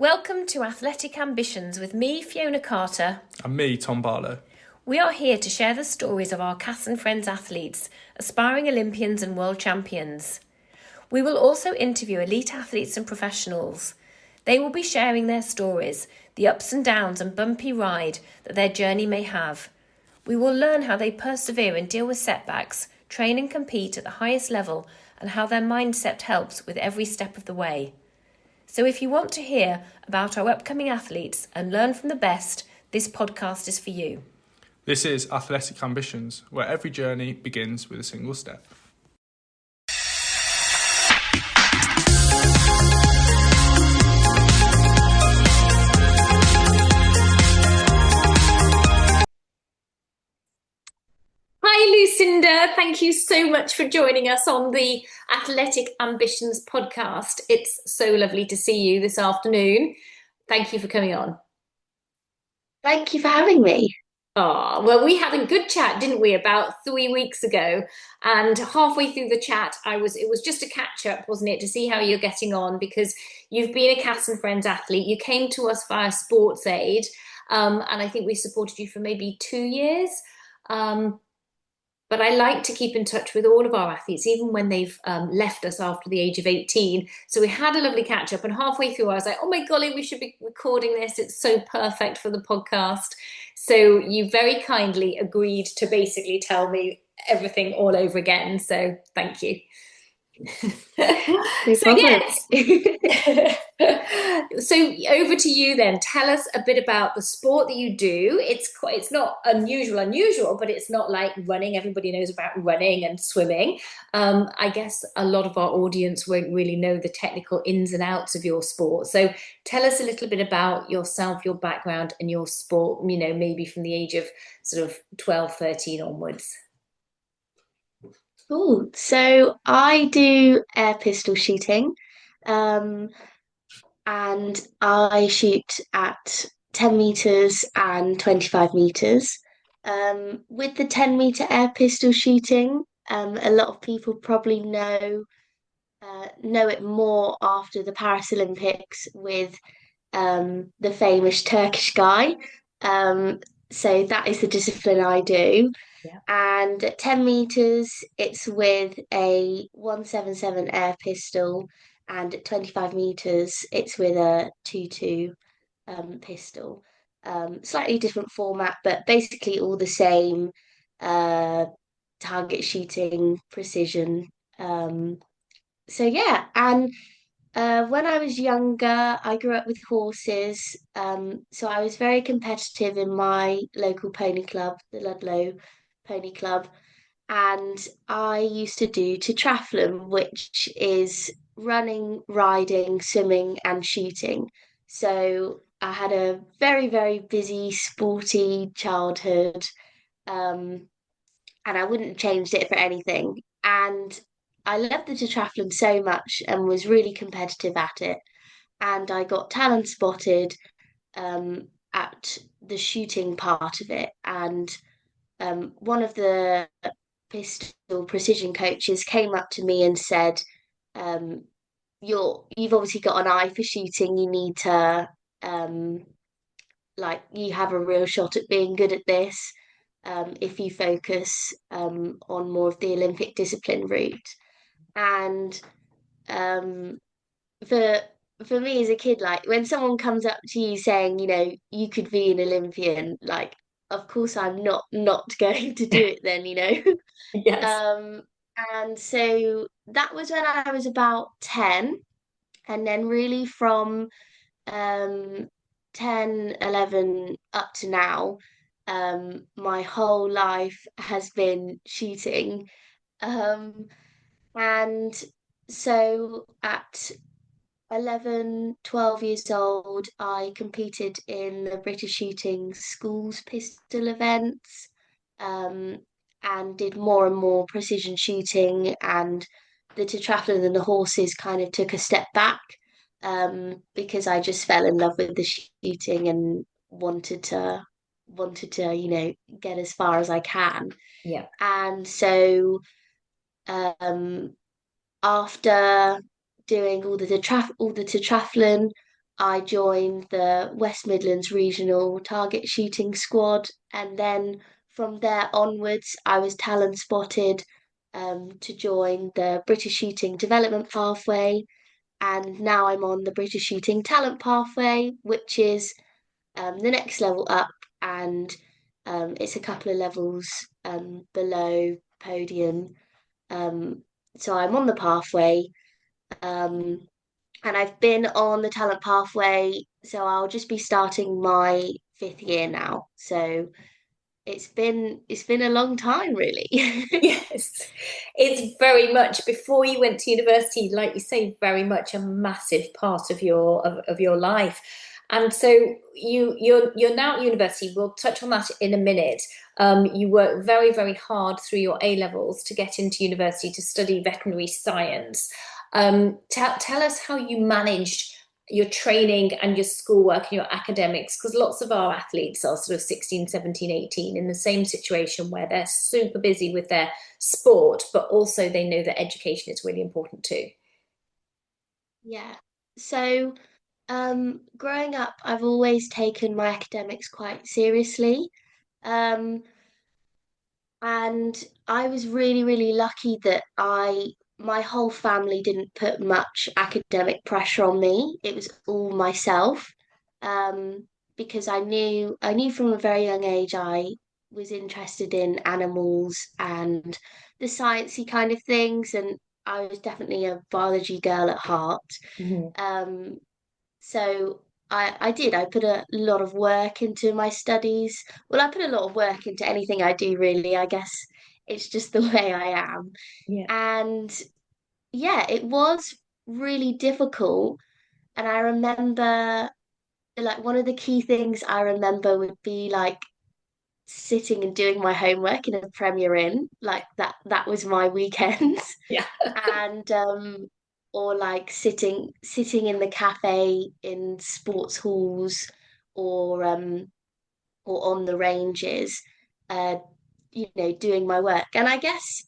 Welcome to Athletic Ambitions with me, Fiona Carter. And me, Tom Barlow. We are here to share the stories of our Cass and Friends athletes, aspiring Olympians and world champions. We will also interview elite athletes and professionals. They will be sharing their stories, the ups and downs and bumpy ride that their journey may have. We will learn how they persevere and deal with setbacks, train and compete at the highest level, and how their mindset helps with every step of the way. So if you want to hear about our upcoming athletes and learn from the best, this podcast is for you. This is Athletic Ambitions, where every journey begins with a single step. Hi Lucinda, thank you so much for joining us on the Athletic Ambitions podcast. It's so lovely to see you this afternoon. Thank you for coming on. Thank you for having me. Oh, well, we had a good chat, didn't we, about 3 weeks ago? And halfway through the chat, it was just a catch up, wasn't it, to see how you're getting on because you've been a Cass and Friends athlete. You came to us via SportsAid, and I think we supported you for maybe 2 years. But I like to keep in touch with all of our athletes, even when they've left us after the age of 18. So we had a lovely catch up, and halfway through, I was like, oh my golly, we should be recording this. It's so perfect for the podcast. So you very kindly agreed to basically tell me everything all over again. So thank you. No So problem. yes. So over to you then. Tell us a bit about the sport that you do. It's not unusual, but it's not like running. Everybody knows about running and swimming. I guess a lot of our audience won't really know the technical ins and outs of your sport. So tell us a little bit about yourself, your background and your sport, maybe from the age of sort of 12, 13 onwards. Cool. So I do air pistol shooting, and I shoot at 10 meters and 25 meters. With the 10-meter air pistol shooting, a lot of people probably know it more after the Paris Olympics with the famous Turkish guy. Um, so that is the discipline I do. Yeah. And at 10 meters, it's with a 177 air pistol, and at 25 meters, it's with a 22 pistol. Slightly different format, but basically all the same target shooting, precision. Um, so yeah, and when I was younger, I grew up with horses. So I was very competitive in my local pony club, the Ludlow Pony Club. And I used to do tetrathlon, which is running, riding, swimming, and shooting. So I had a very, very busy, sporty childhood. Um, and I wouldn't have changed it for anything. And I loved the tetrathlon so much and was really competitive at it. And I got talent spotted at the shooting part of it. And one of the pistol precision coaches came up to me and said, um, you've obviously got an eye for shooting. You need to um, you have a real shot at being good at this if you focus on more of the Olympic discipline route. And um, for for me as a kid, like when someone comes up to you saying, you could be an Olympian, like of course I'm not going to do it then, Yes. Um, and so that was when I was about 10. And then really from um 10, 11 up to now, my whole life has been shooting. Um, and so at 11, 12 years old, I competed in the British Shooting Schools pistol events, um, and did more and more precision shooting, and the tetrathlon and the horses kind of took a step back, because I just fell in love with the shooting and wanted to, get as far as I can. Yeah. And so um, after doing all the tetrathlon, I joined the West Midlands Regional Target Shooting Squad, and then from there onwards, I was talent spotted to join the British Shooting Development Pathway, and now I'm on the British Shooting Talent Pathway, which is the next level up, and it's a couple of levels below podium. Um, so I'm on the pathway. Um, and I've been on the talent pathway, so I'll just be starting my fifth year now. So it's been a long time, really. Yes, it's very much before you went to university, like you say, very much a massive part of of your life. And so you're now at university. We'll touch on that in a minute. You worked very, very hard through your A levels to get into university to study veterinary science. Tell us how you managed your training and your schoolwork and your academics, because lots of our athletes are sort of 16, 17, 18 in the same situation where they're super busy with their sport, but also they know that education is really important too. Yeah. So, growing up, I've always taken my academics quite seriously. Um, And I was really, really lucky that my whole family didn't put much academic pressure on me. It was all myself. Because I knew from a very young age I was interested in animals and the sciencey kind of things, and I was definitely a biology girl at heart. Mhm. Um, so I did. I put a lot of work into my studies. Well, I put a lot of work into anything I do, really. I guess it's just the way I am. Yeah. And yeah, it was really difficult. And I remember, like, one of the key things I remember would be like sitting and doing my homework in a Premier Inn. Like that was my weekends. Yeah. And or like sitting in the cafe in sports halls, or or on the ranges, uh doing my work. And I guess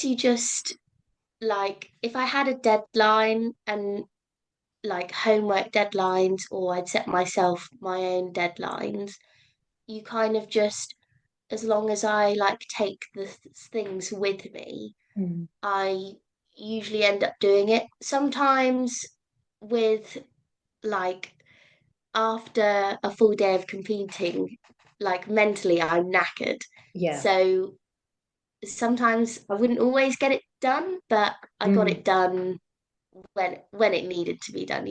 you just, like, if I had a deadline, and like homework deadlines, or I'd set myself my own deadlines, you kind of just, as long as I like take the things with me, Mm. I usually end up doing it. Sometimes with, like, after a full day of competing, like mentally I'm knackered. Yeah. So sometimes I wouldn't always get it done, but I got Mm. it done when it needed to be done.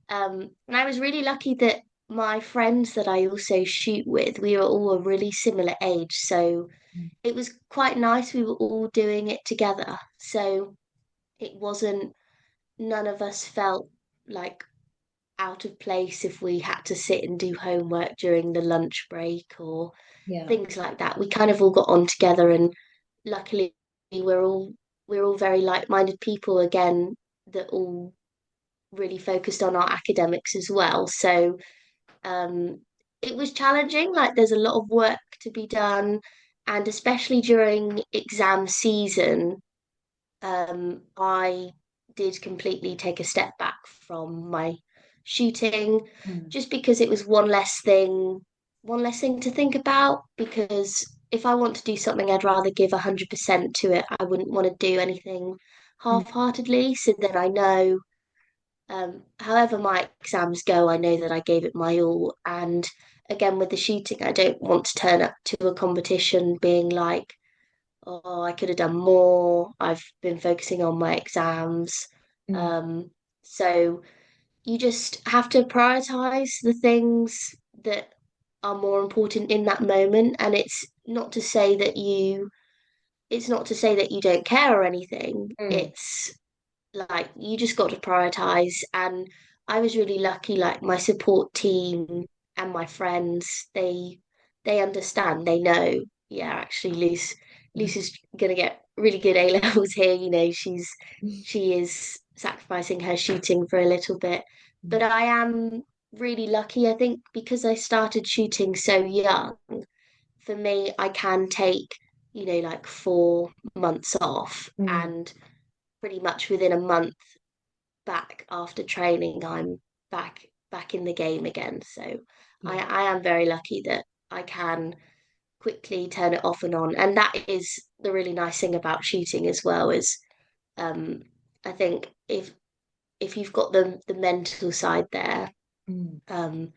And I was really lucky that my friends that I also shoot with, we were all a really similar age. So it was quite nice. We were all doing it together. So it wasn't, none of us felt like out of place if we had to sit and do homework during the lunch break or Yeah. things like that. We kind of all got on together, and luckily we're all we're all very like-minded people again, that all really focused on our academics as well. So um it was challenging, like there's a lot of work to be done, and especially during exam season, I did completely take a step back from my shooting, Mm. just because it was one less thing to think about. Because if I want to do something, I'd rather give 100% to it. I wouldn't want to do anything Mm. half-heartedly. So then I know, however my exams go, I know that I gave it my all. And again, with the shooting, I don't want to turn up to a competition being like, oh, I could have done more. I've been focusing on my exams. Mm. Um, so you just have to prioritize the things that are more important in that moment. And it's not to say that you don't care or anything. Mm. It's like you just got to prioritize. And I was really lucky, like my support team and my friends, they understand, they know, yeah, actually Luce is gonna get really good A levels here. She is sacrificing her shooting for a little bit. But Mm. I am really lucky, I think, because I started shooting so young. For me, I can take, like 4 months off, Mm. and pretty much within a month back after training, back in the game again. So Yeah. I am very lucky that I can quickly turn it off and on. And that is the really nice thing about shooting as well, is um I think if you've got the mental side there, Mm. um,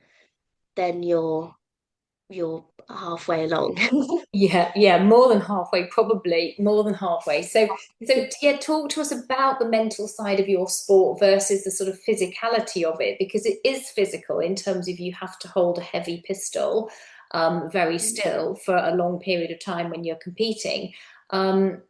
then you're halfway along. Yeah, yeah, more than halfway, probably more than halfway. So yeah, talk to us about the mental side of your sport versus the sort of physicality of it, because it is physical in terms of you have to hold a heavy pistol, very still for a long period of time when you're competing. Um,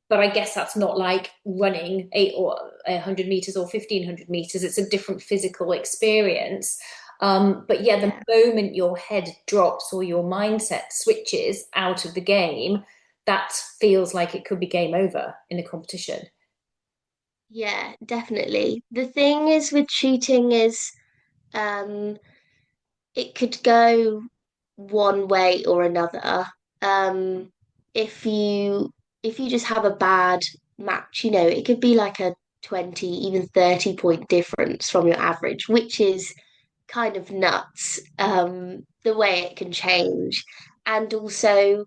but I guess that's not like running 8 or 100 meters or 1500 meters. It's a different physical experience. But yeah, the Yeah. moment your head drops or your mindset switches out of the game, that feels like it could be game over in a competition. Yeah, definitely. The thing is with shooting is um it could go one way or another. Um if you if you just have a bad match, it could be like a 20, even 30 point difference from your average, which is kind of nuts, the way it can change. And also,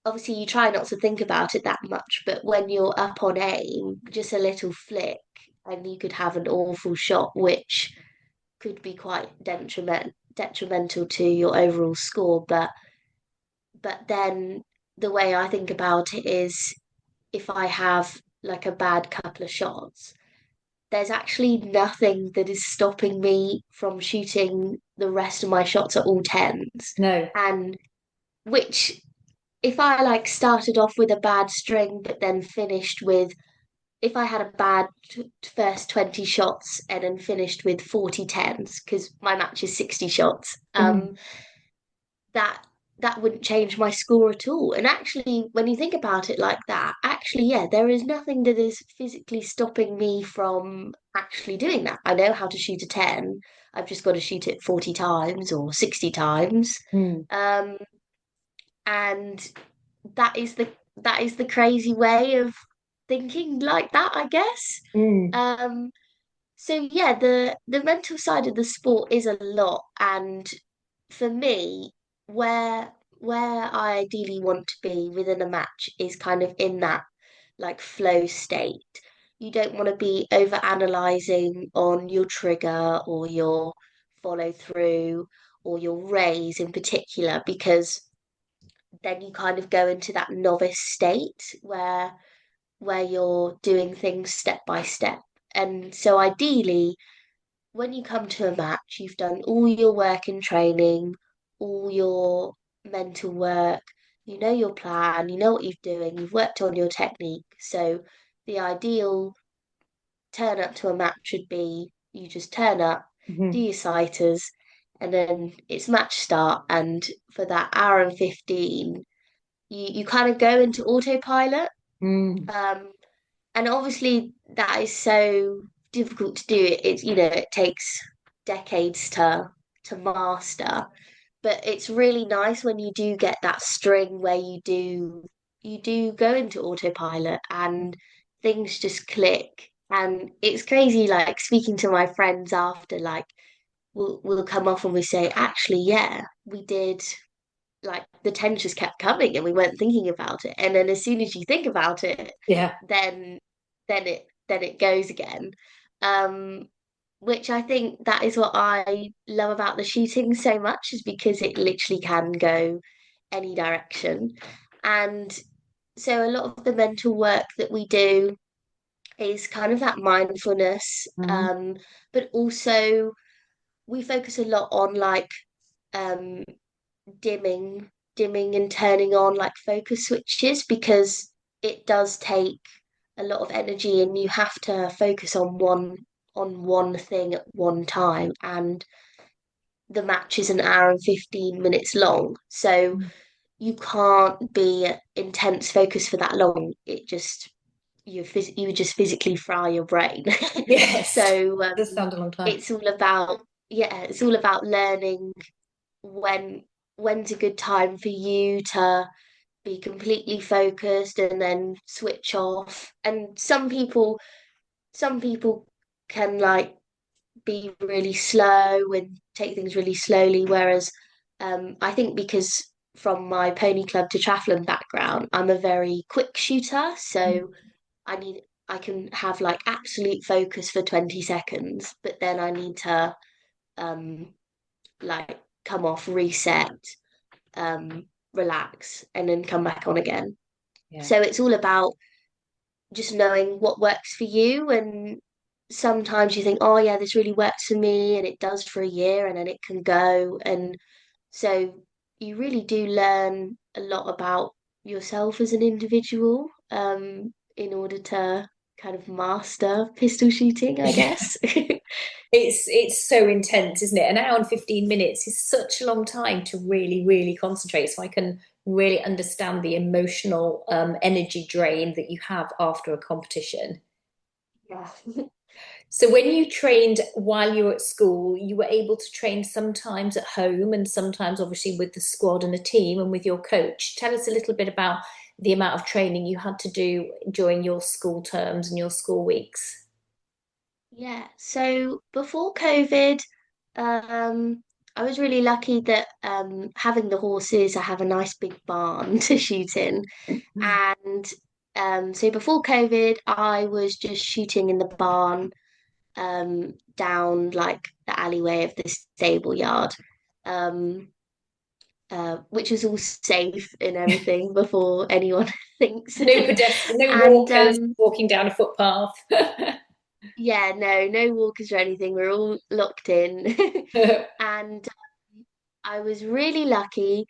obviously, you try not to think about it that much, but when you're up on aim, just a little flick, and you could have an awful shot, which could be quite detrimental to your overall score. But then the way I think about it is if I have like a bad couple of shots, there's actually nothing that is stopping me from shooting the rest of my shots at all tens. No. And which, if I like started off with a bad string, but then finished with, if I had a bad first 20 shots and then finished with 40 tens, because my match is 60 shots, Mm, that that wouldn't change my score at all. And actually, when you think about it like that, actually, yeah, there is nothing that is physically stopping me from actually doing that. I know how to shoot a 10. I've just got to shoot it 40 times or 60 times. mm, Um, and that is the crazy way of thinking like that, I guess. mm, Um, so yeah, the mental side of the sport is a lot, and for me, where I ideally want to be within a match is kind of in that like flow state. You don't want to be over analyzing on your trigger or your follow through or your raise in particular, because then you kind of go into that novice state where you're doing things step by step. And so ideally, when you come to a match, you've done all your work in training, all your mental work, you know your plan, you know what you're doing, you've worked on your technique. So the ideal turn up to a match should be you just turn up, do mhm, your sighters, and then it's match start. And for that hour and 15, you kind of go into autopilot. mm. Um, and obviously that is so difficult to do. It takes decades to master, but it's really nice when you do get that string where you do go into autopilot and things just click. And it's crazy, like speaking to my friends after, like we'll come off and we say, actually, yeah, we did, like the tension just kept coming and we weren't thinking about it. And then as soon as you think about it, Yeah. then then it goes again. Um, which I think that is what I love about the shooting so much, is because it literally can go any direction. And so a lot of the mental work that we do is kind of that mindfulness, Mm, but also we focus a lot on like um dimming and turning on like focus switches, because it does take a lot of energy and you have to focus on one thing at one time, and the match is an hour and 15 minutes long, so mm. you can't be intense focus for that long. It just you would just physically fry your brain. Yes. So Does sound a long time. it's all about, yeah, it's all about learning when when's a good time for you to be completely focused and then switch off. And some people can like be really slow and take things really slowly. Whereas I think because from my pony club to triathlon background, I'm a very quick shooter. So I need I can have like absolute focus for 20 seconds, but then I need to um like come off, reset, relax, and then come back on again. Yeah. So it's all about just knowing what works for you. And sometimes you think, oh, yeah, this really works for me, and it does for a year, and then it can go. And so you really do learn a lot about yourself as an individual, in order to kind of master pistol shooting, I guess. It's so intense, isn't it? An hour and 15 minutes is such a long time to really, really concentrate. So I can really understand the emotional energy drain that you have after a competition. Yeah. So when you trained while you were at school, you were able to train sometimes at home and sometimes obviously with the squad and a team and with your coach. Tell us a little bit about the amount of training you had to do during your school terms and your school weeks. Yeah, so before COVID, um, I was really lucky that having the horses, I have a nice big barn to shoot in. And so before COVID, I was just shooting in the barn, down like the alleyway of the stable yard, um, which was all safe and everything before anyone thinks. No pedestrian, no And walkers walking down a footpath. yeah, no walkers or anything. We're all locked in. And I was really lucky,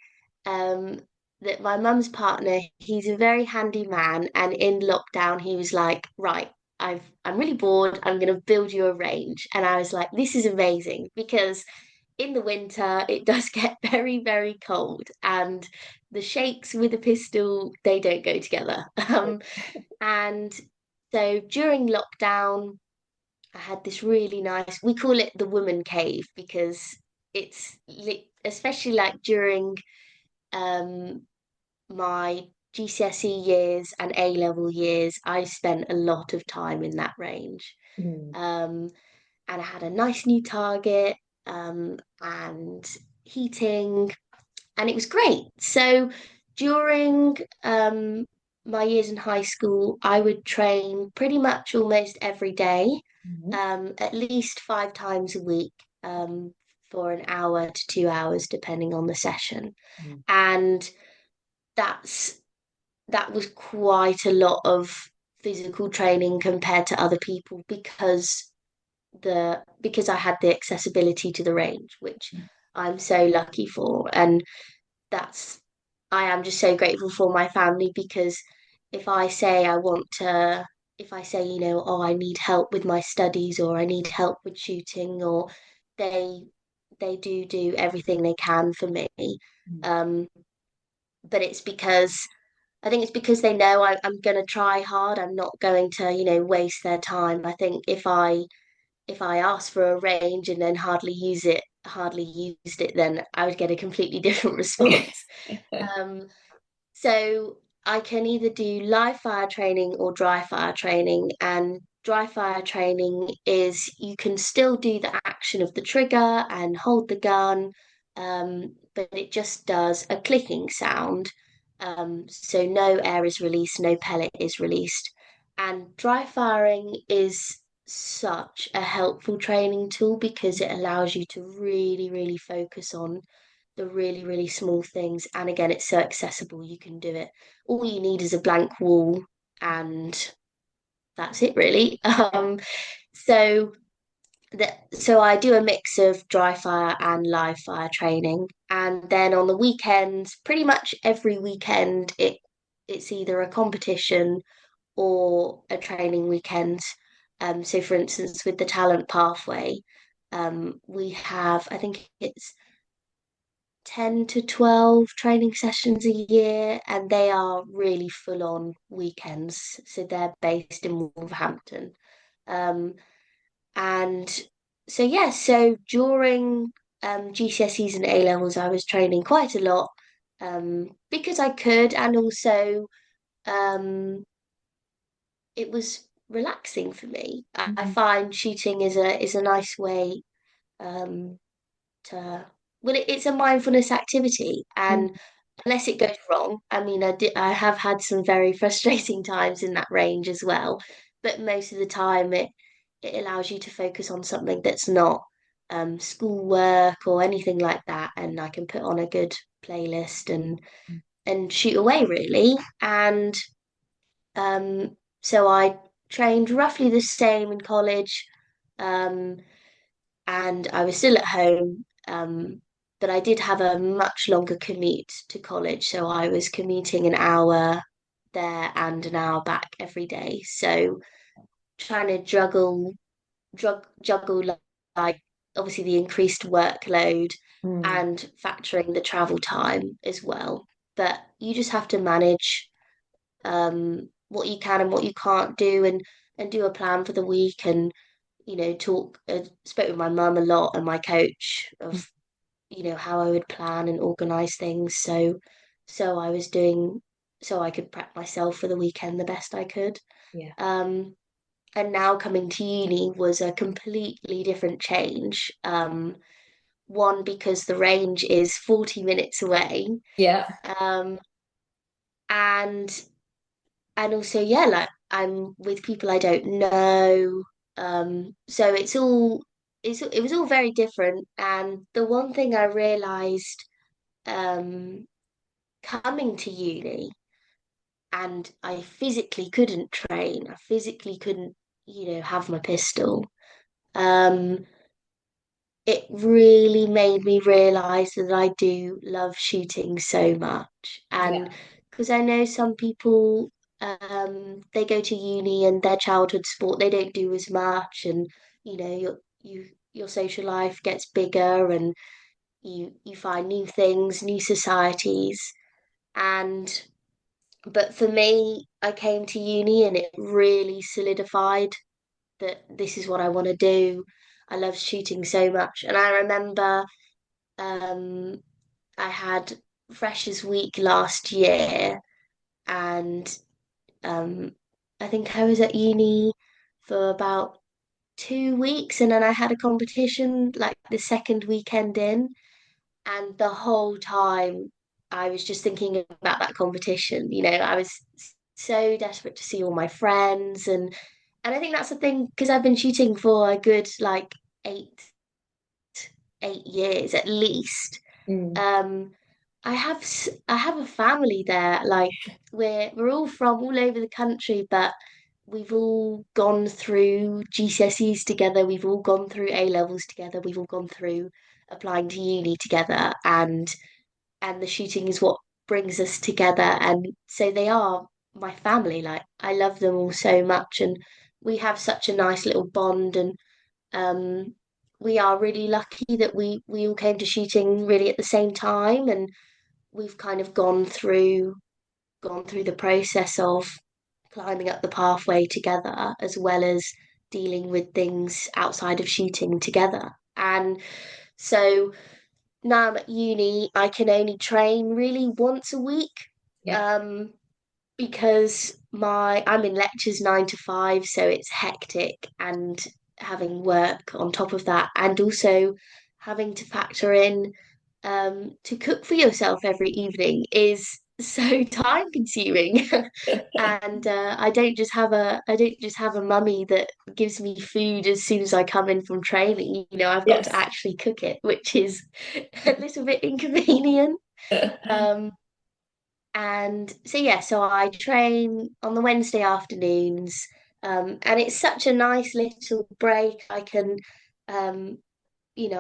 um, that my mum's partner, he's a very handy man, and in lockdown he was like, right, I'm really bored. I'm gonna build you a range. And I was like, this is amazing because in the winter it does get very, very cold, and the shakes with a pistol, they don't go together. And so during lockdown, I had this really nice, we call it the woman cave because especially like during um my GCSE years and A level years, I spent a lot of time in that range. Mm. Um, and I had a nice new target, and heating, and it was great. So during my years in high school, I would train pretty much almost every day, Mhm. at least 5 times a week, um, for an hour to 2 hours, depending on the session. Mm. And that's that was quite a lot of physical training compared to other people because I had the accessibility to the range, which I'm so lucky for. And that's I am just so grateful for my family because if I say I want to, if I say, oh, I need help with my studies or I need help with shooting, or they they do everything they can for me. Mm. Um, but I think it's because they know I'm going to try hard. I'm not going to, waste their time. I think if I ask for a range and then hardly used it, then I would get a completely different response. Um, so I can either do live fire training or dry fire training. And dry fire training is you can still do the action of the trigger and hold the gun, but it just does a clicking sound. So no air is released, no pellet is released. And dry firing is such a helpful training tool because it allows you to really, really focus on the really, really small things. And again, it's so accessible, you can do it. All you need is a blank wall, and that's it, really. So so I do a mix of dry fire and live fire training. And then on the weekends, pretty much every weekend, it's either a competition or a training weekend. So for instance, with the talent pathway, we have, I think it's 10 to 12 training sessions a year, and they are really full on weekends. So they're based in Wolverhampton. Um, and so, yeah, so during GCSEs and A levels, I was training quite a lot, because I could, and also um, it was relaxing for me. I Mhm. find shooting is a nice way um, to well, it's a mindfulness activity, and Mm. unless it goes wrong, I mean, I have had some very frustrating times in that range as well, but most of the time it allows you to focus on something that's not schoolwork or anything like that, and I can put on a good playlist and shoot away really. And so I trained roughly the same in college, um, and I was still at home. But I did have a much longer commute to college, so I was commuting an hour there and an hour back every day. So trying to juggle like obviously the increased workload Mm. and factoring the travel time as well. But you just have to manage what you can and what you can't do, and do a plan for the week, and talk spoke with my mum a lot and my coach of how I would plan and organize things, so I was doing so I could prep myself for the weekend the best I could. Yeah. um and now coming to uni was a completely different change. One, because the range is 40 minutes away, Yeah. um and also, yeah, like I'm with people I don't know. So it was all very different. And the one thing I realized um coming to uni, and I physically couldn't train, I physically couldn't, have my pistol. Um, it really made me realize that I do love shooting so much. And Yeah. because I know some people, they go to uni and their childhood sport, they don't do as much, and your social life gets bigger, and you find new things, new societies. And but for me, I came to uni and it really solidified that this is what I want to do. I love shooting so much. And I remember um, I had Freshers Week last year, and um, I think I was at uni for about 2 weeks, and then I had a competition like the second weekend in, and the whole time I was just thinking about that competition. I was so desperate to see all my friends, and I think that's the thing, because I've been shooting for a good like eight 8 years at least. Mm. um I have a family there. Like we're all from all over the country, but we've all gone through GCSEs together, we've all gone through A levels together, we've all gone through applying to uni together, and the shooting is what brings us together. And so they are my family. Like I love them all so much, and we have such a nice little bond. And um, we are really lucky that we all came to shooting really at the same time, and we've kind of gone through the process of climbing up the pathway together, as well as dealing with things outside of shooting together. And so now I'm at uni, I can only train really once a week. Yeah. Um, because my I'm in lectures 9 to 5, so it's hectic, and having work on top of that, and also having to factor in to cook for yourself every evening is so time consuming. And I don't just have a mummy that gives me food as soon as I come in from training. I've got to Yes. actually cook it, which is a little bit inconvenient. Um, and so yeah, so I train on the Wednesday afternoons, and it's such a nice little break. Um,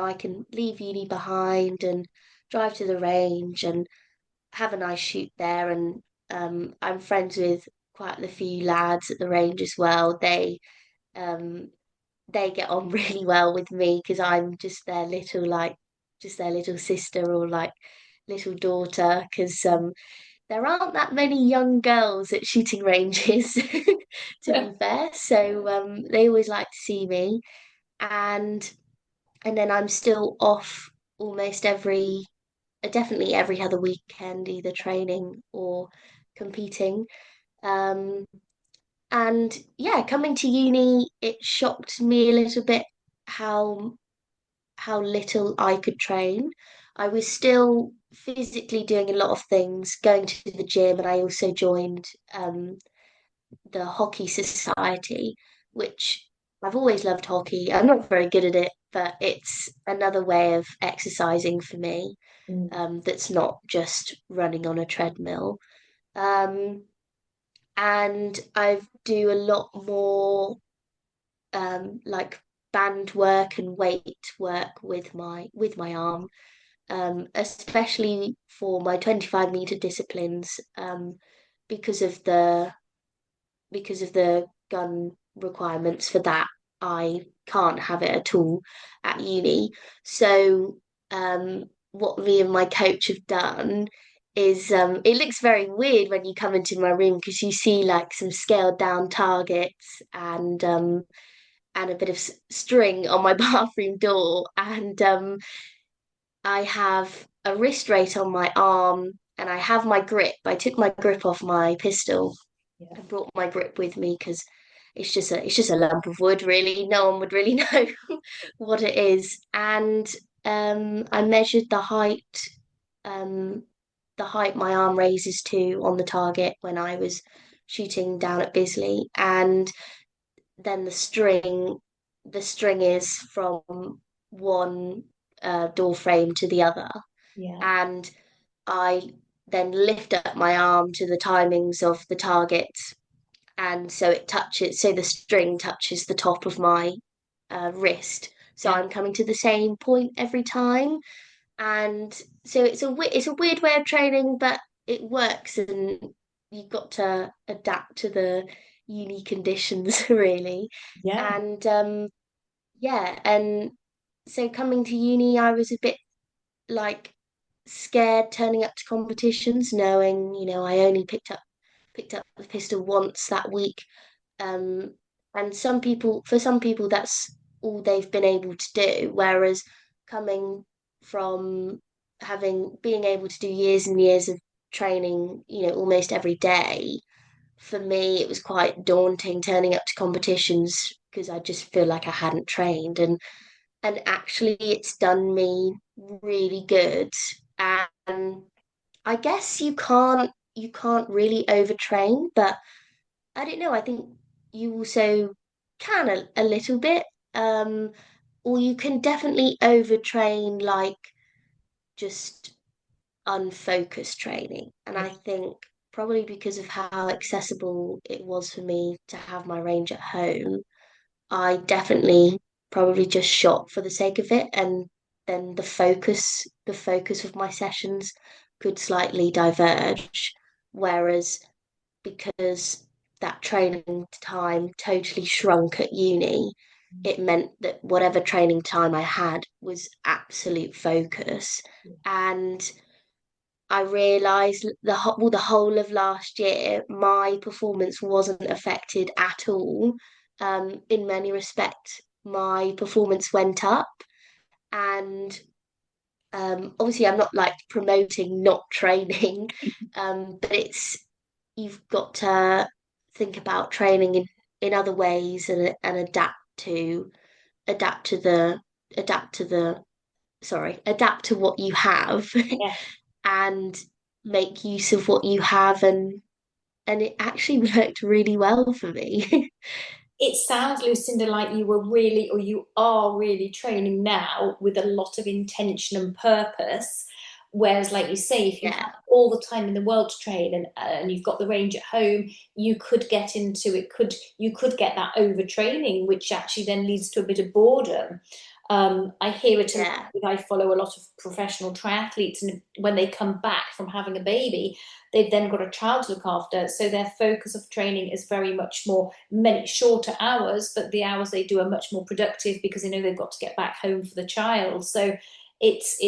I can leave uni behind and drive to the range and have a nice shoot there. And I'm friends with quite a few lads at the range as well. Um, they get on really well with me because I'm just their little sister, or like little daughter. Because there aren't that many young girls at shooting ranges, to be fair. So they always like to see me, and then I'm still off almost definitely every other weekend, either training or competing. Um, And yeah, coming to uni, it shocked me a little bit how little I could train. I was still physically doing a lot of things, going to the gym, and I also joined the hockey society, which I've always loved hockey. I'm not very good at it, but it's another way of exercising for me, Mm. that's not just running on a treadmill. Um, and I do a lot more like band work and weight work with my arm, especially for my 25-meter disciplines, because of the gun requirements for that. I can't have it at all at uni. So what me and my coach have done is, it looks very weird when you come into my room because you see like some scaled down targets and a bit of string on my bathroom door. And I have a wrist rate on my arm and I have my grip. I took my grip off my pistol Yeah. and brought my grip with me because it's just a lump of wood, really. No one would really know what it is. And I measured um, the height my arm raises to on the target when I was shooting down at Bisley, and then the string is from one door frame to the other, Yeah. and I then lift up my arm to the timings of the target, and so the string touches the top of my wrist, so Yeah. I'm coming to the same point every time. And so it's a weird way of training, but it works, and you've got to adapt to the uni conditions really. Yeah. And yeah, and so coming to uni, I was a bit like scared turning up to competitions, knowing, I only picked up the pistol once that week. Um, and for some people, that's all they've been able to do. Whereas coming from being able to do years and years of training, almost every day, for me, it was quite daunting turning up to competitions because I just feel like I hadn't trained. And actually, it's done me really good. And I guess you can't really overtrain, but I don't know. I think you also can a little bit, um, or you can definitely overtrain, like just unfocused training. And I Yeah. think probably because of how accessible it was for me to have my range at home, I definitely probably just shot for the sake of it, and then the focus of my sessions could slightly diverge. Whereas because that training time totally shrunk at uni, it meant that whatever training time I had was absolute focus. And I realised the whole of last year, my performance wasn't affected at all. In many respects, my performance went up, and obviously, I'm not like promoting not training, but you've got to think about training in other ways, and adapt to the adapt to the adapt to what you have Yeah. and make use of what you have, and it actually worked really well for me. It sounds, Lucinda, like you were really, or you are really training now with a lot of intention and purpose. Whereas, like you say, if you Yeah, have all the time in the world to train and you've got the range at home, you could get into it. You could get that overtraining, which actually then leads to a bit of boredom. I hear it a lot. yeah, I follow a lot of professional triathletes, and when they come back from having a baby, they've then got a child to look after. So their focus of training is very much more many shorter hours, but the hours they do are much more productive because they know they've got to get back home for the child. So it's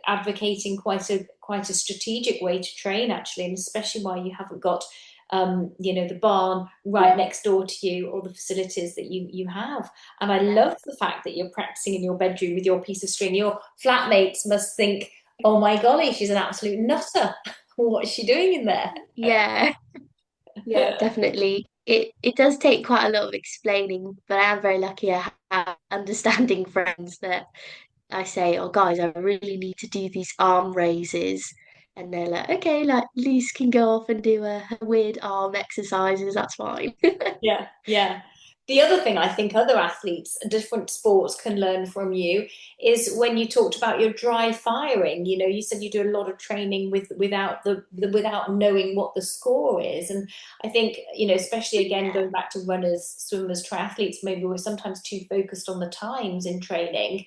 advocating quite a strategic way to train actually, and especially why you haven't got the barn right next door to you or the facilities that you have. And I yeah, love the fact that you're practicing in your bedroom with your piece of string. Your flatmates must think, oh my golly, she's an absolute nutter. What's she doing in there? yeah, yeah, definitely. it does take quite a lot of explaining, but I am very lucky I have understanding friends that I say, oh guys, I really need to do these arm raises. And they're like, okay, like Lise can go off and do her weird arm exercises, that's fine. Yeah, yeah. The other thing I think other athletes, different sports can learn from you is when you talked about your dry firing. You know, you said you do a lot of training without without knowing what the score is. And I think, you know, especially again Yeah. going back to runners, swimmers, triathletes, maybe we're sometimes too focused on the times in training.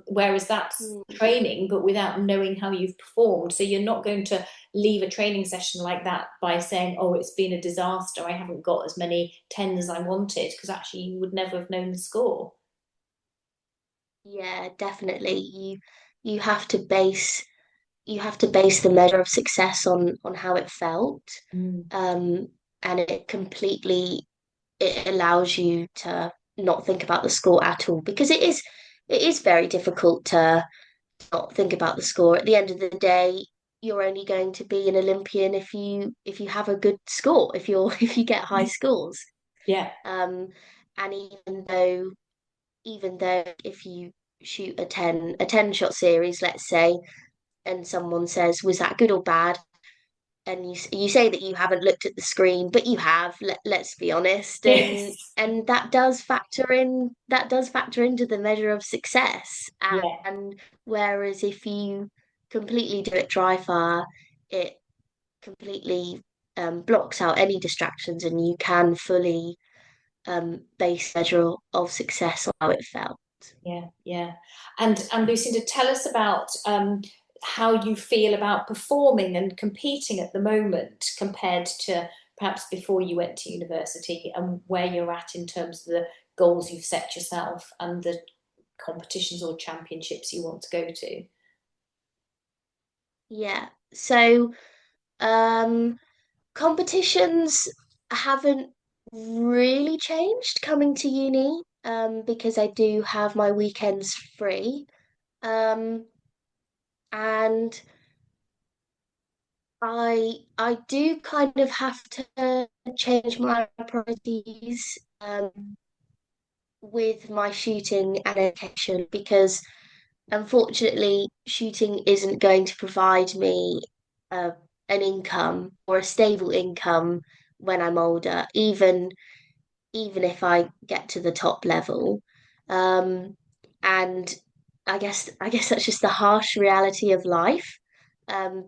Whereas that's Mm. training, but without knowing how you've performed. So you're not going to leave a training session like that by saying, oh, it's been a disaster, I haven't got as many tens as I wanted, because actually you would never have known the score. Yeah, definitely. You have to base you have to base the measure of success on how it felt. Mm. Um, and it allows you to not think about the score at all because it is very difficult to not think about the score. At the end of the day, you're only going to be an Olympian if you have a good score, if you're if you get high scores. Yeah. Um, and even though if you shoot a 10 shot series, let's say, and someone says, was that good or bad? And you say that you haven't looked at the screen, but you have. Let's be honest, Yes. and that does factor into the measure of success. Yeah. And whereas if you completely do it dry fire, it completely blocks out any distractions, and you can fully base measure of success on how it felt. Yeah, yeah. And Lucinda, tell us about how you feel about performing and competing at the moment compared to perhaps before you went to university, and where you're at in terms of the goals you've set yourself and the competitions or championships you want to go to. Yeah. So um, competitions haven't really changed coming to uni because I do have my weekends free. Um, and I do kind of have to change my priorities with my shooting and education because unfortunately shooting isn't going to provide me uh, an income or a stable income when I'm older, even if I get to the top level. Um, and I guess that's just the harsh reality of life.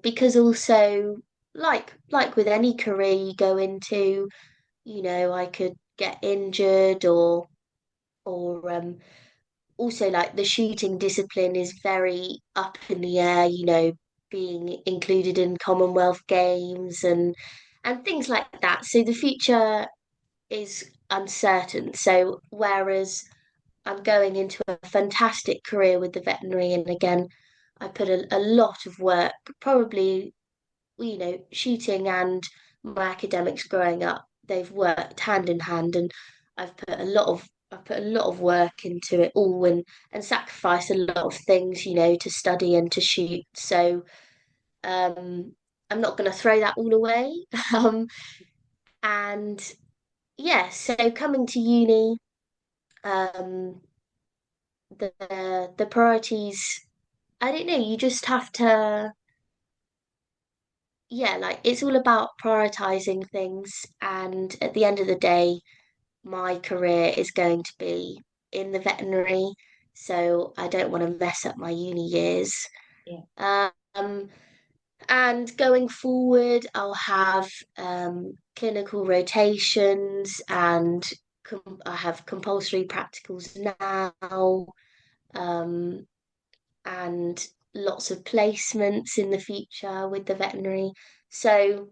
Because also like with any career you go into, you know, I could get injured or also like the shooting discipline is very up in the air, you know, being included in Commonwealth Games and things like that. So the future is uncertain. So whereas I'm going into a fantastic career with the veterinary, and again, I put a lot of work, probably, you know, shooting and my academics growing up, they've worked hand in hand, and I've put a lot of work into it all and sacrificed a lot of things, you know, to study and to shoot. So um, I'm not going to throw that all away. Um, and yeah, so coming to uni, um, the priorities, I don't know, you just have to, yeah, like it's all about prioritizing things. And at the end of the day, my career is going to be in the veterinary, so I don't want to mess up my uni years. Yeah. Um, and going forward, I'll have clinical rotations and I have compulsory practicals now, um, and lots of placements in the future with the veterinary. So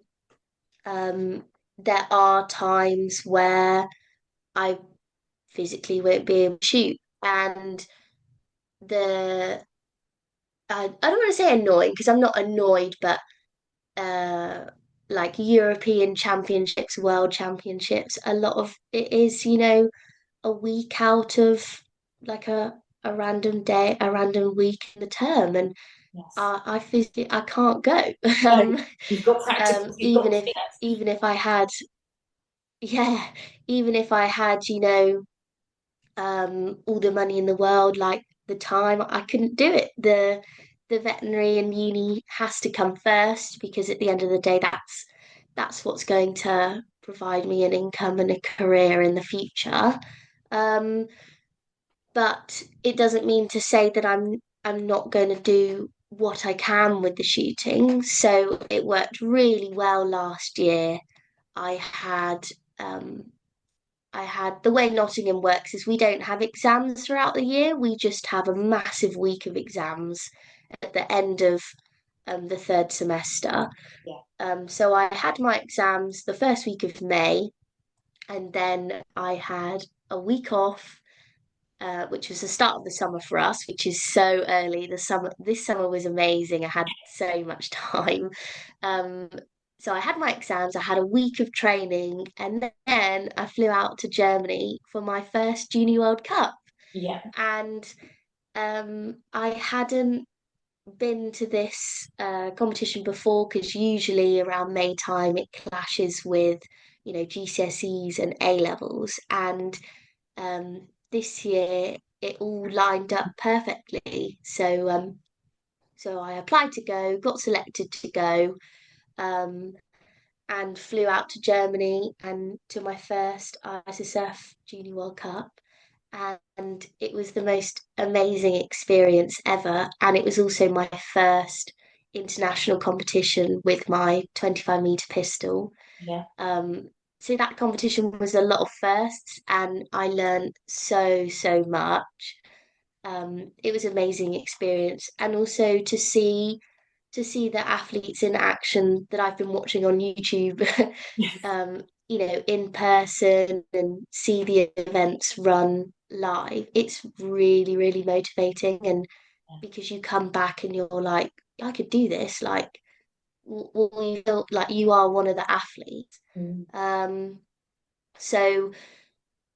um, there are times where I physically won't be able to shoot. And the I don't want to say annoying because I'm not annoyed, but uh like European championships, world championships, a lot of it is, you know, a week out of like a random day, a random week in the term, and Yes. I physically I can't go. No, you've got practicals, you've got Even to if be there. even if I had yeah, even if I had, all the money in the world, like the time, I couldn't do it. The veterinary and uni has to come first because at the end of the day, that's what's going to provide me an income and a career in the future. Um, but it doesn't mean to say that I'm not going to do what I can with the shooting. So it worked really well last year. I had um, I had the way Nottingham works is we don't have exams throughout the year. We just have a massive week of exams at the end of the third semester. Yeah. So I had my exams the first week of May, and then I had a week off, which was the start of the summer for us, which is so early. This summer was amazing. I had so much time. Um, so I had my exams, I had a week of training, and then I flew out to Germany for my first Junior World Cup. Yeah. And I hadn't been to this competition before because usually around May time it clashes with, GCSEs and A levels. And this year it all lined up perfectly. So I applied to go, got selected to go, um, and flew out to Germany and to my first ISSF Junior World Cup. And it was the most amazing experience ever. And it was also my first international competition with my 25-meter pistol. Yeah. Um, so that competition was a lot of firsts, and I learned so, so much. It was an amazing experience, and also to see the athletes in action that I've been watching on YouTube, in person and see the events run live. It's really, really motivating, and because you come back and you're like, I could do this, like, you feel like you are one of the athletes. Mm. Um, so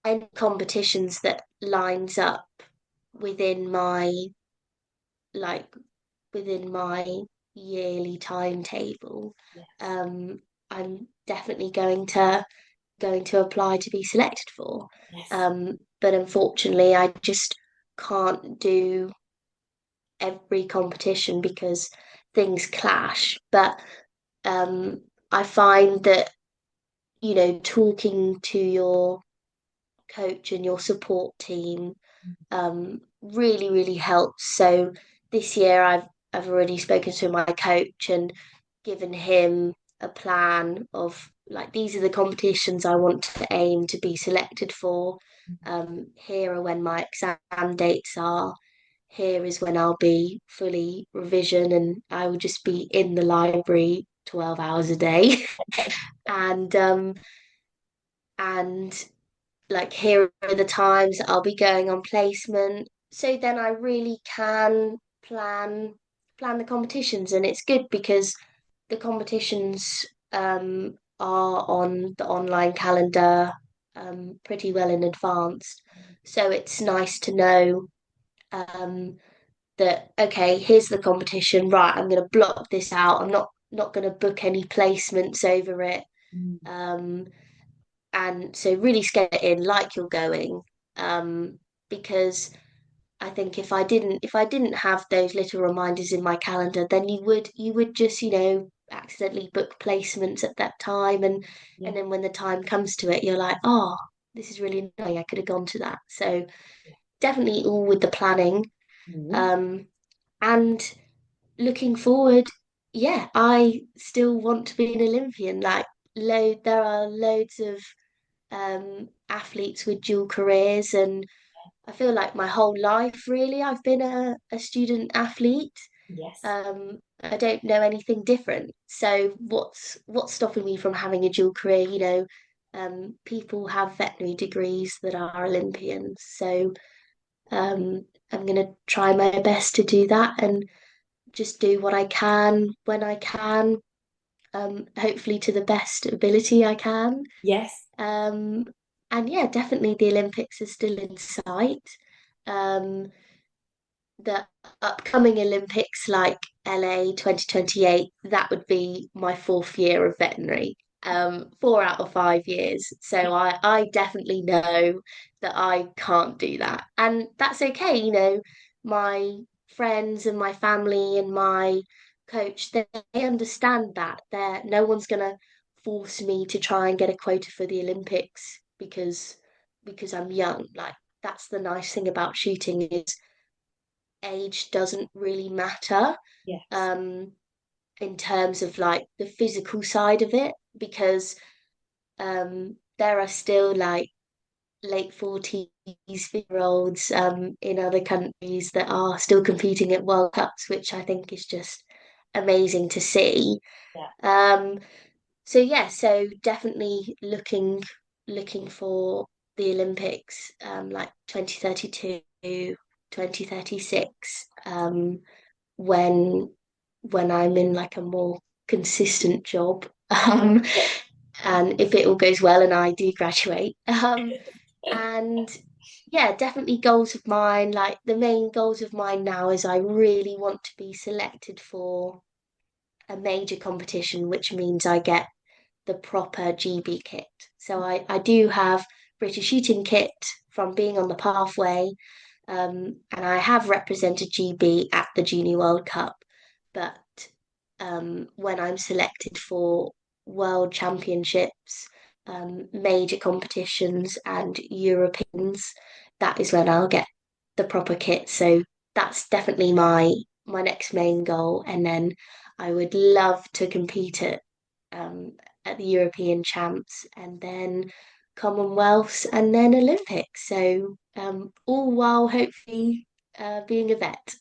any competitions that lines up within my like within my yearly timetable, Yes. um, I'm definitely going to apply to be selected for. Yes. But unfortunately, I just can't do every competition because things clash. But um, I find that, talking to your coach and your support team really, really helps. So this year I've already spoken to my coach and given him a plan of like these are the competitions I want to aim to be selected for. Here are when my exam dates are. Here is when I'll be fully revision and I will just be in the library 12 hours a day. and and like here are the times that I'll be going on placement. So then I really can plan the competitions, and it's good because the competitions are on the online calendar pretty well in advance. So it's nice to know um, that okay, here's the competition. Right, I'm going to block this out. I'm not going to book any placements over it. Mm. Um, and so really get in like you're going, because I think if I didn't have those little reminders in my calendar, then you would just accidentally book placements at that time, and Yeah. and then when the time comes to it, you're like, oh, this is really annoying. I could have gone to that. So definitely all with the planning, Mm. um, and looking forward. Yeah, I still want to be an Olympian. Like there are loads of athletes with dual careers, and I feel like my whole life really I've been a student athlete. Yes. I don't know anything different. So what's stopping me from having a dual career? People have veterinary degrees that are Olympians. So I'm gonna try my best to do that and just do what I can when I can, hopefully to the best ability I can. Yes. Um, and yeah, definitely the Olympics are still in sight. Um, the upcoming Olympics, like LA 2028, that would be my fourth year of veterinary. 4 out of 5 years. So I definitely know that I can't do that. And that's okay, my friends and my family and my coach, they understand that. No one's gonna force me to try and get a quota for the Olympics because I'm young. Like that's the nice thing about shooting is age doesn't really matter. Yes. Um, in terms of like the physical side of it, because there are still like late 40s year olds in other countries that are still competing at World Cups, which I think is just amazing to see. Yeah. Um, so yeah, so definitely looking for the Olympics, like 2032, 2036, when I'm in like a more consistent job. And if it all goes well and I do graduate. And yeah, definitely goals of mine. Like the main goals of mine now is I really want to be selected for a major competition, which means I get the proper GB kit. So I do have British shooting kit from being on the pathway, and I have represented GB at the Junior World Cup. But when I'm selected for World Championships, major competitions, and Europeans, that is when I'll get the proper kit. So that's definitely my next main goal. And then I would love to compete um, at the European champs and then Commonwealths and then Olympics. So all while hopefully being a vet.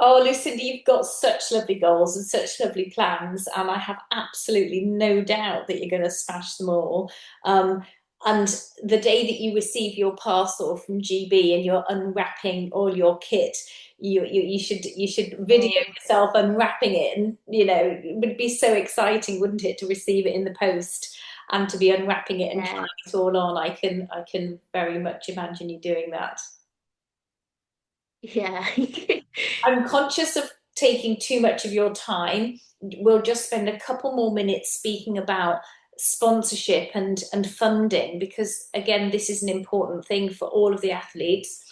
Oh, Lucinda, you've got such lovely goals and such lovely plans, and I have absolutely no doubt that you're going to smash them all. Um, and the day that you receive your parcel from GB and you're unwrapping all your kit, you should video Oh, yourself unwrapping it, and it would be so exciting, wouldn't it, to receive it in the post and to be unwrapping it and yeah, trying it all on. I can very much imagine you doing that. yeah. I'm conscious of taking too much of your time. We'll just spend a couple more minutes speaking about sponsorship and funding because again, this is an important thing for all of the athletes.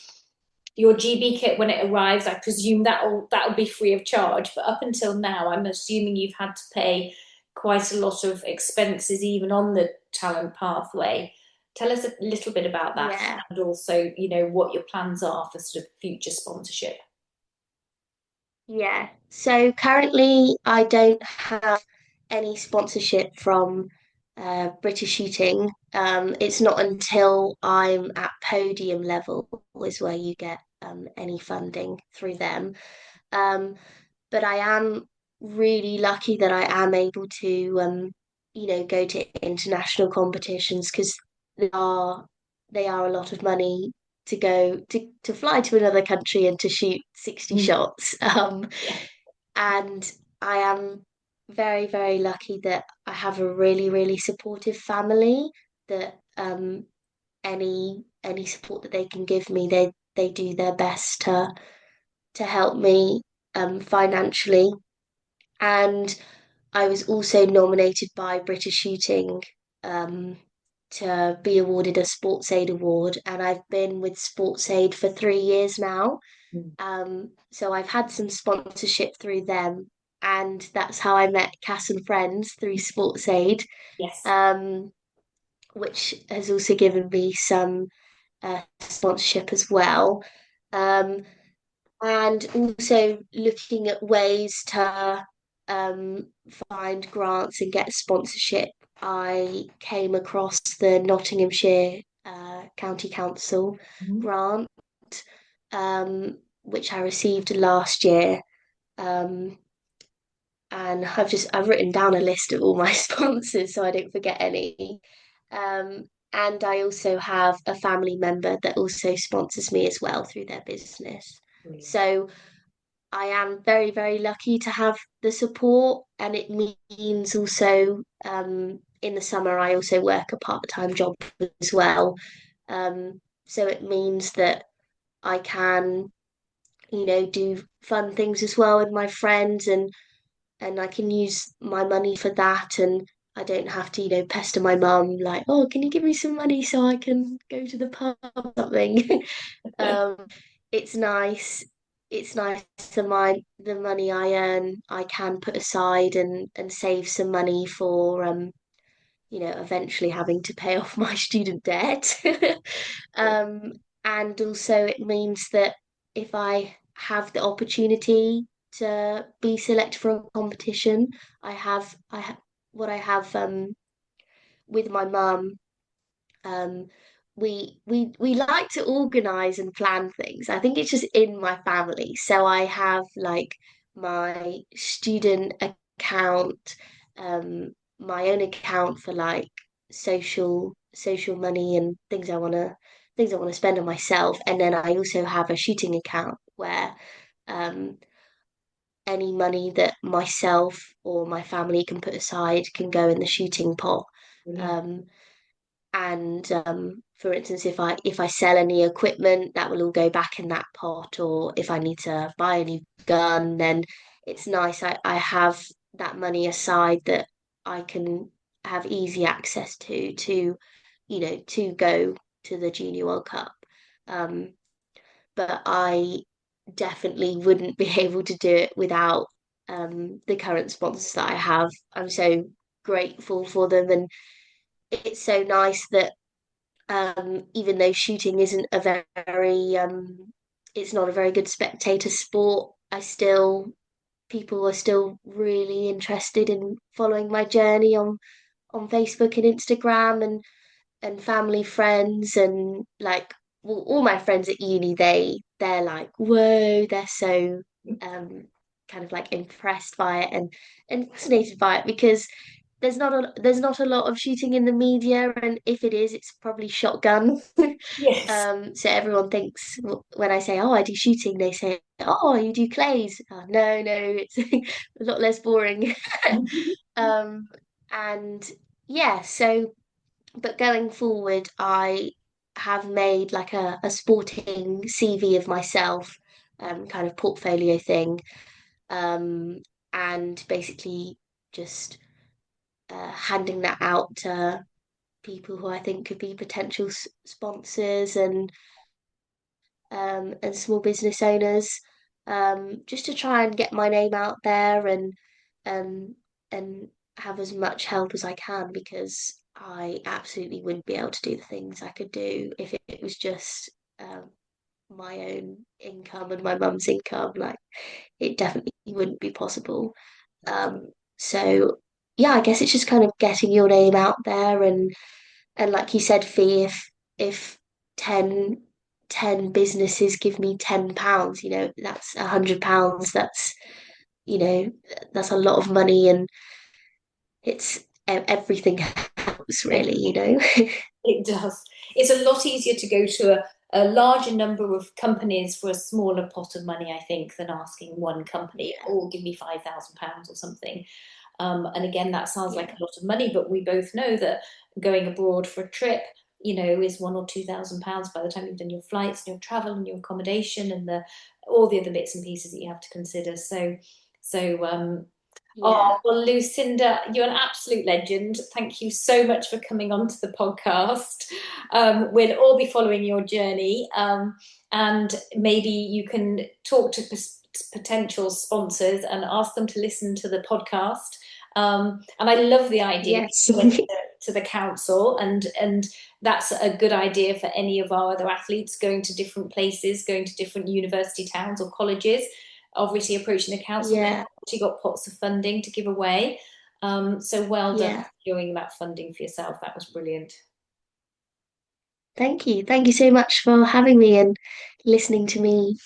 Your GB kit when it arrives, I presume that'll be free of charge. But up until now, I'm assuming you've had to pay quite a lot of expenses even on the talent pathway. Tell us a little bit about that Yeah, and also, what your plans are for sort of future sponsorship. yeah. So currently, I don't have any sponsorship from British Shooting. It's not until I'm at podium level is where you get any funding through them. Um, but I am really lucky that I am able to, go to international competitions because they are a lot of money to go to fly to another country and to shoot 60 Mm. shots. And I am very, very lucky that I have a really, really supportive family that any support that they can give me, they do their best to help me financially. And I was also nominated by British Shooting um, to be awarded a SportsAid award, and I've been with SportsAid for 3 years now. Mm. So I've had some sponsorship through them, and that's how I met Cass and Friends through SportsAid, Yes. um, which has also given me some sponsorship as well. Um, and also looking at ways to um, find grants and get sponsorship. I came across the Nottinghamshire County Council Mhm. grant, which I received last year. Um, and I've written down a list of all my sponsors so I don't forget any. And I also have a family member that also sponsors me as well through their business. Brilliant. So I am very, very lucky to have the support, and it means also in the summer I also work a part-time job as well. So it means that I can, do fun things as well with my friends, and I can use my money for that, and I don't have to, pester my mum like, oh, can you give me some money so I can go to the pub or something? Um, it's nice. It's nice to the money I earn, I can put aside and save some money for eventually having to pay off my student debt. Um, and also it means that if I have the opportunity to be selected for a competition, I have what I have with my mum. um, we like to organize and plan things. I think it's just in my family. So I have like my student account, my own account for like social money and things I want to spend on myself. And then I also have a shooting account where um any money that myself or my family can put aside can go in the shooting pot. Brilliant. Um, and for instance, if I sell any equipment, that will all go back in that pot. Or if I need to buy a new gun, then it's nice. I have that money aside that I can have easy access to go to the Junior World Cup. Um, but I definitely wouldn't be able to do it without the current sponsors that I have. I'm so grateful for them, and it's so nice that even though shooting isn't a very it's not a very good spectator sport, people are still really interested in following my journey on Facebook and Instagram, and family friends, and like, well, all my friends at uni, they're like, whoa, they're so kind of like impressed by it and fascinated by it, because there's not a lot of shooting in the media, and if it is, it's probably shotgun. Yes. So everyone thinks, when I say, oh, I do shooting, they say, oh, you do clays. Oh, no, no, it's a lot less boring. um and yeah, so but going forward, I have made like a sporting CV of myself, kind of portfolio thing, um, and basically just handing that out to people who I think could be potential sponsors, and small business owners, just to try and get my name out there, um, and have as much help as I can, because I absolutely wouldn't be able to do the things I could do if it was just my own income and my mum's income. Like, it definitely wouldn't be possible. So yeah, I guess it's just kind of getting your name out there, and like you said, Fee, if 10 10 businesses give me £10, that's £100. That's a lot of money, and everything helps really. It does. It's a lot easier to go to a larger number of companies for a smaller pot of money, I think, than asking one company, Yeah, oh, give me £5,000 or something. And again, that sounds like yeah, a lot of money, but we both know that going abroad for a trip, is £1,000 or £2,000 by the time you've done your flights and your travel and your accommodation and all the other bits and pieces that you have to consider. So, yeah. oh, well, Lucinda, you're an absolute legend. Thank you so much for coming onto the podcast. We'll all be following your journey, and maybe you can talk to potential sponsors and ask them to listen to the podcast. And I love the idea that Yes. you went to the council, and that's a good idea for any of our other athletes going to different places, going to different university towns or colleges. Obviously, approaching the council, they've Yeah, actually got pots of funding to give away. So well done yeah. securing that funding for yourself. That was brilliant. Thank you. Thank you so much for having me and listening to me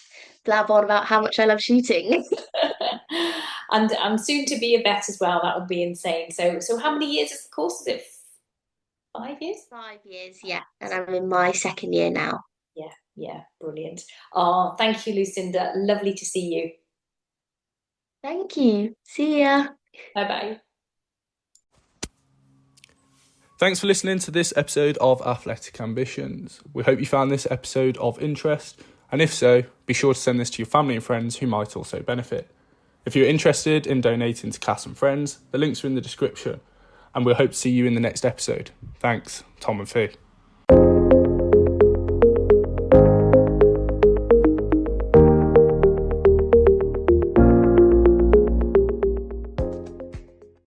blab on about how much I love shooting. And soon to be a vet as well. That would be insane. So how many years is the course? Is it 5 years? 5 years, yeah. And I'm in my second year now. Yeah, yeah, brilliant. Oh, thank you, Lucinda. Lovely to see you. Thank you. See ya. Bye bye. Thanks for listening to this episode of Athletic Ambitions. We hope you found this episode of interest, and if so, be sure to send this to your family and friends who might also benefit. If you're interested in donating to Cass and Friends, the links are in the description. and we'll hope to see you in the next episode. Thanks, Tom and Fee.